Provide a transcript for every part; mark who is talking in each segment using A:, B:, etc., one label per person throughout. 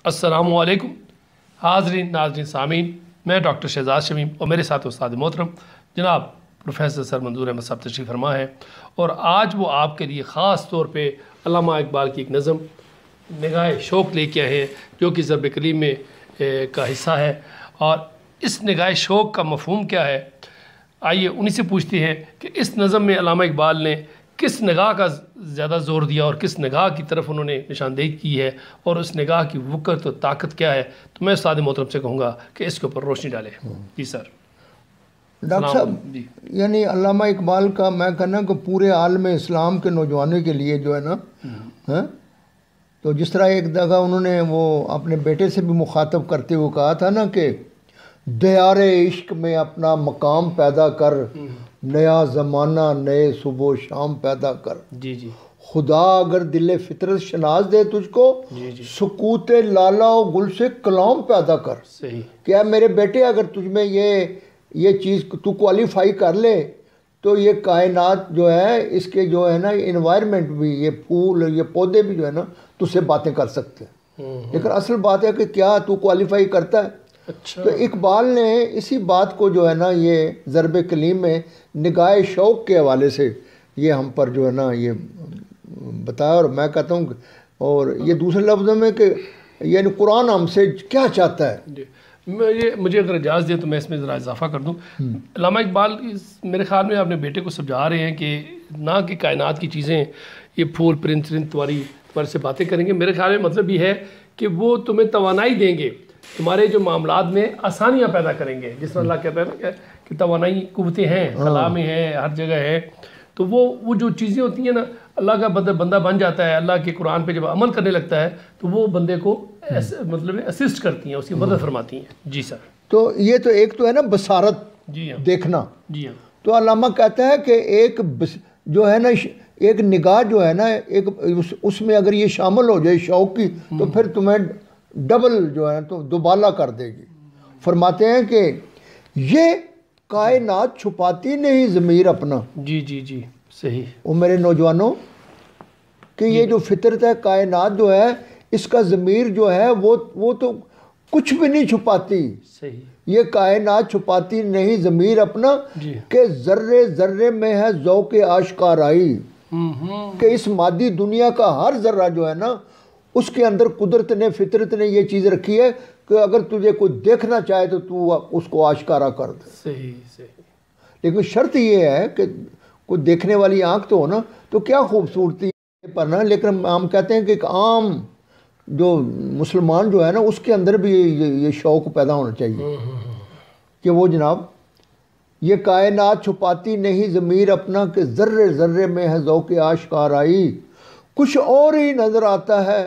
A: السلام علیکم حاضرین ناظرین سامعین، میں ڈاکٹر شہزاد شمیم اور میرے ساتھ استاد محترم جناب پروفیسر سر منظور احمد صاحب تشریف فرما ہے، اور آج وہ آپ کے لیے خاص طور پہ علامہ اقبال کی ایک نظم نگاہ شوق لے کے آئے ہیں، جو کہ ضرب کلیم میں کا حصہ ہے۔ اور اس نگاہ شوق کا مفہوم کیا ہے، آئیے انہی سے پوچھتے ہیں کہ اس نظم میں علامہ اقبال نے کس نگاہ کا زیادہ زور دیا اور کس نگاہ کی طرف انہوں نے نشاندہی کی ہے، اور اس نگاہ کی وقت و طاقت کیا ہے۔ تو میں استاد محترم سے کہوں گا کہ اس کے اوپر روشنی ڈالے۔ جی سر۔
B: ڈاکٹر صاحب، یعنی علامہ اقبال کا میں کہنا کہ پورے عالم اسلام کے نوجوانوں کے لیے جو ہے نا، تو جس طرح ایک دفعہ انہوں نے وہ اپنے بیٹے سے بھی مخاطب کرتے ہوئے کہا تھا نا کہ دیار عشق میں اپنا مقام پیدا کر، نیا زمانہ نئے صبح و شام پیدا کر۔
A: جی جی۔ خدا
B: خدا اگر دل فطرت شناس دے تجھ کو، سکوت لالا و گل سے کلام پیدا کر۔
A: صحیح۔
B: کیا میرے بیٹے، اگر تجھ میں یہ چیز تو کوالیفائی کر لے تو یہ کائنات جو ہے، اس کے جو ہے نا انوائرمنٹ بھی، یہ پھول یہ پودے بھی جو ہے نا تجھ سے باتیں کر سکتے ہیں۔ لیکن اصل بات ہے کہ کیا تو کوالیفائی کرتا ہے؟
A: اچھا۔
B: تو اقبال نے اسی بات کو جو ہے نا یہ ضرب کلیم میں نگاہ شوق کے حوالے سے یہ ہم پر جو ہے نا یہ بتایا، اور میں کہتا ہوں اور یہ دوسرے لفظوں میں کہ یعنی قرآن ہم سے کیا چاہتا ہے۔
A: جی، مجھے اگر اجازت دیں تو میں اس میں ذرا اضافہ کر دوں۔ علامہ اقبال میرے خیال میں اپنے بیٹے کو سمجھا رہے ہیں کہ نہ کہ کائنات کی چیزیں یہ پھول پرند تمہاری سے باتیں کریں گے، میرے خیال میں مطلب یہ ہے کہ وہ تمہیں توانائی دیں گے، تمہارے جو معاملات میں آسانیاں پیدا کریں گے۔ جس طرح اللہ کہتا ہے نا کہ توانائی قوتیں ہیں، خلا میں ہیں، ہر جگہ ہے، تو وہ جو چیزیں ہوتی ہیں نا، اللہ کا بندہ بن جاتا ہے، اللہ کے قرآن پہ جب عمل کرنے لگتا ہے تو وہ بندے کو مطلب اسسٹ کرتی ہیں، اس کی مدد فرماتی ہیں۔ جی سر۔
B: تو یہ تو ایک تو ہے نا بصارت،
A: جی ہاں،
B: دیکھنا۔
A: جی ہاں۔
B: تو علامہ کہتا ہے کہ ایک جو ہے نا ایک نگاہ جو ہے نا ایک اس میں اگر یہ شامل ہو جائے شوق کی، تو پھر تمہیں ڈبل جو ہے تو دوبالا کر دے گی۔ فرماتے ہیں کہ یہ کائنات چھپاتی نہیں ضمیر اپنا۔
A: جی جی جی، صحیح۔
B: وہ میرے نوجوانوں کہ یہ جو فطرت ہے، کائنات جو ہے، اس کا ضمیر جو ہے وہ تو کچھ بھی نہیں چھپاتی۔
A: صحیح۔
B: یہ کائنات چھپاتی نہیں ضمیر اپنا،
A: جی۔
B: کہ ذرے ذرے میں ہے ذوق آشکارائی، کہ اس مادی دنیا کا ہر ذرہ جو ہے نا اس کے اندر قدرت نے، فطرت نے یہ چیز رکھی ہے کہ اگر تجھے کوئی دیکھنا چاہے تو تو اس کو آشکارا کر دے۔
A: صحیح صحیح۔
B: لیکن شرط یہ ہے کہ کوئی دیکھنے والی آنکھ تو ہو نا، تو کیا خوبصورتی پر نا، لیکن ہم کہتے ہیں کہ ایک عام جو مسلمان جو ہے نا اس کے اندر بھی یہ شوق پیدا ہونا چاہیے کہ وہ جناب یہ کائنات چھپاتی نہیں ضمیر اپنا، کہ ذرے ذرے میں ہے ذوق آشکارائی، کچھ اور ہی نظر آتا ہے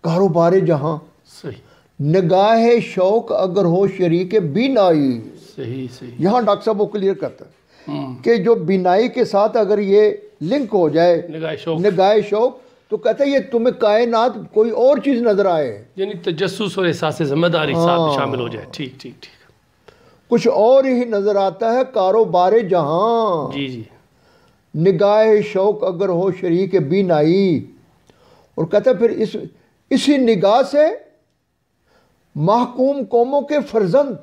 B: کاروبار جہاں،
A: صحیح۔
B: نگاہ شوق اگر ہو شریک بینائی۔
A: صحیح صحیح۔
B: یہاں ڈاکٹر صاحب وہ کلیئر کرتا ہے کہ جو بینائی کے ساتھ اگر یہ لنک ہو جائے نگاہ شوق، تو کہتا ہے یہ تمہیں کائنات کوئی اور چیز نظر آئے،
A: یعنی تجسس اور احساس ذمہ داری ساتھ شامل ہو جائے۔ ٹھیک ٹھیک ٹھیک۔
B: کچھ اور ہی نظر آتا ہے کاروبار جہاں،
A: جی جی۔
B: نگاہ شوق اگر ہو شریک بینائی۔ اور کہتا ہے پھر اسی نگاہ سے محکوم قوموں کے فرزند،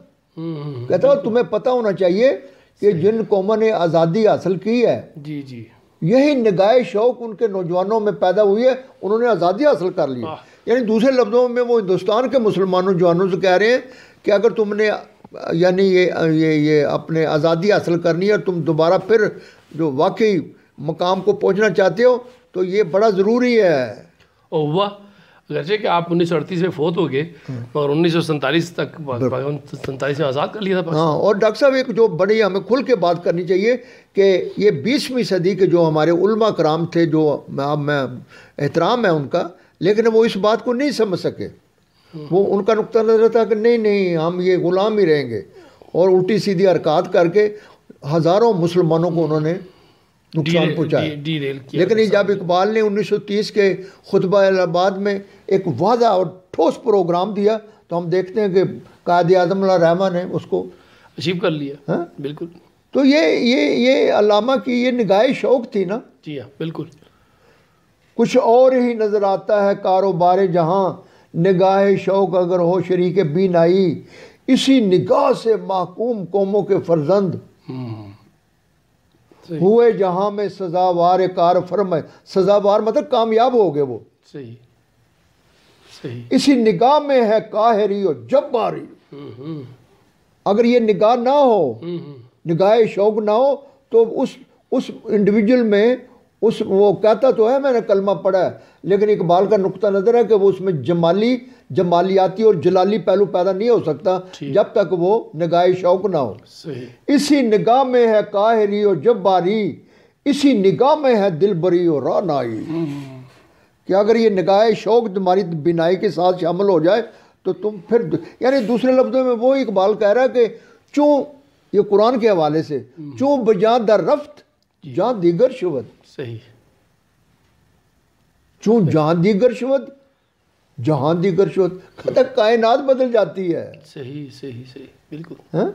B: کہتا ہے تمہیں پتہ ہونا چاہیے کہ جن قوموں نے آزادی حاصل کی ہے،
A: جی جی،
B: یہی نگاہ شوق ان کے نوجوانوں میں پیدا ہوئی ہے، انہوں نے آزادی حاصل کر لی ہے۔ یعنی دوسرے لفظوں میں وہ ہندوستان کے مسلمانوں جوانوں سے کہہ رہے ہیں کہ اگر تم نے یعنی یہ اپنے آزادی حاصل کرنی ہے اور تم دوبارہ پھر جو واقعی مقام کو پہنچنا چاہتے ہو تو یہ بڑا ضروری ہے۔
A: او واہ، اگرچہ کہ آپ 1938 میں فوت ہو گئے مگر 1947 تک 47 میں آزاد کر لیا تھا۔
B: ہاں، اور ڈاکٹر صاحب ایک جو بڑی ہمیں کھل کے بات کرنی چاہیے کہ یہ 20ویں صدی کے جو ہمارے علماء کرام تھے، جو میں احترام ہے ان کا، لیکن وہ اس بات کو نہیں سمجھ سکے۔ وہ ان کا نقطہ نظر تھا کہ نہیں ہم یہ غلام ہی رہیں گے، اور الٹی سیدھی حرکات کر کے ہزاروں مسلمانوں کو انہوں نے نقصان پہنچایا۔ لیکن جب اقبال نے 1930 کے خطبہ الہٰباد میں ایک واضح اور ٹھوس پروگرام دیا تو ہم دیکھتے ہیں کہ قائد اعظم اللہ رحمہ نے اس کو
A: اچیو کر لیا۔ بالکل۔
B: تو یہ علامہ کی یہ نگاہ شوق تھی نا۔
A: جی ہاں، بالکل۔
B: کچھ اور ہی نظر آتا ہے کاروبار جہاں، نگاہ شوق اگر ہو شریک بینائی، اسی نگاہ سے محکوم قوموں کے فرزند ہوئے جہاں میں سزاوار کار فرمائے. سزاوار مطلب کامیاب ہو گئے وہ.
A: صحیح صحیح.
B: اسی نگاہ میں ہے قاہری و جباری. اگر یہ نگاہ نہ ہو، نگاہ شوق نہ ہو، تو اس انڈیویجول میں وہ کہتا تو ہے میں نے کلمہ پڑھا ہے، لیکن اقبال کا نقطہ نظر ہے کہ وہ اس میں جمالیاتی اور جلالی پہلو پیدا نہیں ہو سکتا جب تک وہ نگاہ شوق نہ ہو. اسی نگاہ میں ہے قاہری و جباری، اسی نگاہ میں ہے دل بری و رانائی. کہ اگر یہ نگاہ شوق تمہاری بینائی کے ساتھ شامل ہو جائے تو تم پھر، یعنی دوسرے لفظوں میں وہ اقبال کہہ رہا ہے کہ چوں، یہ قرآن کے حوالے سے، چوں بجاں در رفت جہاں دیگر شود.
A: صحیح.
B: چوں جہاں دیگر شود، جہاں دیگر شود، کہتا کائنات بدل جاتی ہے.
A: صحیح صحیح صحیح بالکل.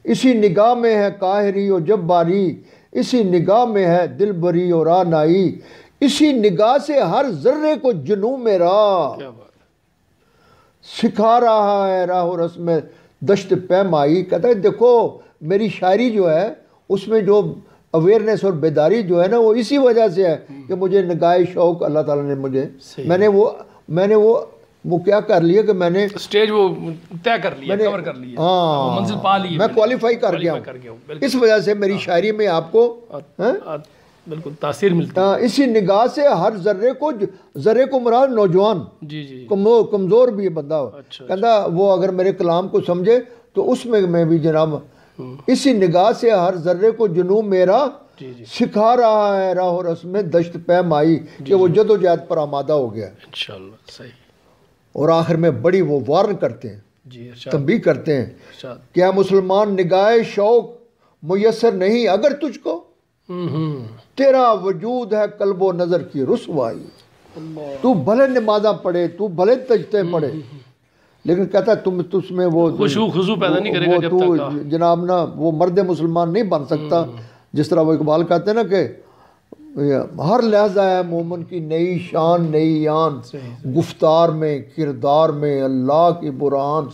B: اسی نگاہ میں ہے قاہری و جباری، اسی نگاہ میں ہے دل بری و رانائی، اسی نگاہ سے ہر ذرے کو جنوں میرا سکھا رہا ہے راہ و رسم دشت پیمائی. کہتا ہے دیکھو میری شاعری جو ہے اس میں جو اویئرنیس اور بیداری جو ہے نا، وہ اسی وجہ سے ہے کہ مجھے نگاہ شوق اللہ تعالیٰ نے مجھے، میں نے وہ کیا کر لیا کہ میں نے
A: سٹیج وہ طے کر لیا، کور کر لیا،
B: ہاں
A: منزل پا لی،
B: میں کوالیفائی کر گیا ہوں. اس وجہ سے میری شاعری میں آپ کو
A: بالکل تاثیر ملتا ہے.
B: اسی نگاہ سے ہر ذرے کو مراد نوجوان،
A: جی جی
B: کمزور بھی بندہ ہو، کہتا وہ اگر میرے کلام کو سمجھے تو اس میں بھی جناب اسی نگاہ سے ہر ذرے کو جنوں میرا سکھا رہا ہے راہ و رسم دشت پیمائی. کہ وہ جد و جہد پر آمادہ ہو گیا
A: انشاءاللہ. صحیح.
B: اور آخر میں بڑی وہ وارن کرتے ہیں،
A: جی
B: تنبیہ کرتے ہیں کہ اے مسلمان نگاہ شوق میسر نہیں اگر تجھ کو، تیرا وجود ہے قلب و نظر کی رسوائی. تو بھلے نمازاں پڑھے، تو بھلے تجتے پڑھے، لیکن کہتا ہے تم میں وہ
A: خضوع پیدا نہیں کرے گا جب تک
B: جناب نا وہ مرد مسلمان نہیں بن سکتا. جس طرح وہ اقبال کہتے ہیں نا کہ ہر لہجہ ہے مومن کی نئی شان نئی آن، گفتار میں کردار میں اللہ کی برہان،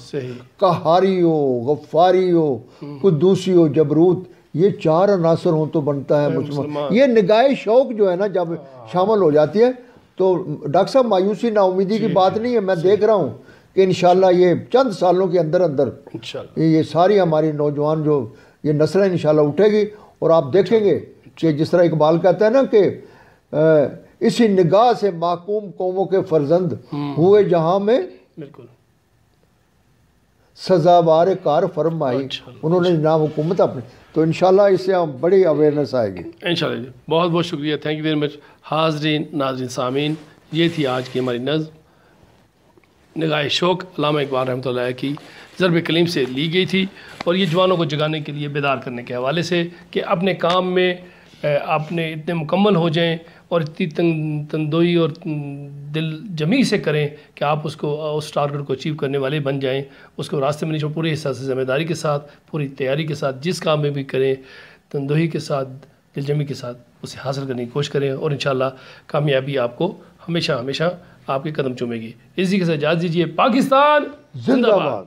B: قہاری ہو غفاری ہو قدوسی ہو جبروت، یہ چار عناصر ہوں تو بنتا ہے مسلمان. یہ نگاہ شوق جو ہے نا جب شامل ہو جاتی ہے تو ڈاکٹر صاحب مایوسی نا امیدی کی بات نہیں ہے. میں دیکھ رہا ہوں کہ انشاءاللہ یہ چند سالوں کے اندر یہ ساری ہماری نوجوان جو یہ نسلیں انشاءاللہ اٹھے گی، اور آپ دیکھیں گے کہ جس طرح اقبال کہتا ہے نا کہ اسی نگاہ سے محکوم قوموں کے فرزند ہوئے جہاں میں
A: بالکل
B: سزاوار کار فرمائی. انہوں نے جناب حکومت اپنی، تو انشاءاللہ اس سے بڑی اویئرنیس آئے گی انشاءاللہ.
A: جی بہت بہت شکریہ، تھینک یو ویری مچ. حاضرین ناظرین سامعین، یہ تھی آج کی ہماری نظم نگاہ شوق علامہ اقبال رحمۃ اللہ علیہ کی ضرب کلیم سے لی گئی تھی، اور یہ جوانوں کو جگانے کے لیے بیدار کرنے کے حوالے سے کہ اپنے کام میں اپنے اتنے مکمل ہو جائیں اور اتنی تندوئی اور دل جمی سے کریں کہ آپ اس ٹارگٹ کو اچیو کرنے والے بن جائیں. اس کو راستے میں نہیں چھوڑیں، پورے حصہ سے ذمہ داری کے ساتھ پوری تیاری کے ساتھ جس کام میں بھی کریں تندوئی کے ساتھ دل جمی کے ساتھ اسے حاصل کرنے کی کوشش کریں، اور انشاءاللہ کامیابی آپ کو ہمیشہ ہمیشہ آپ کے قدم چومے گی. اسی کے ساتھ اجازت دیجیے. پاکستان زندہ باد.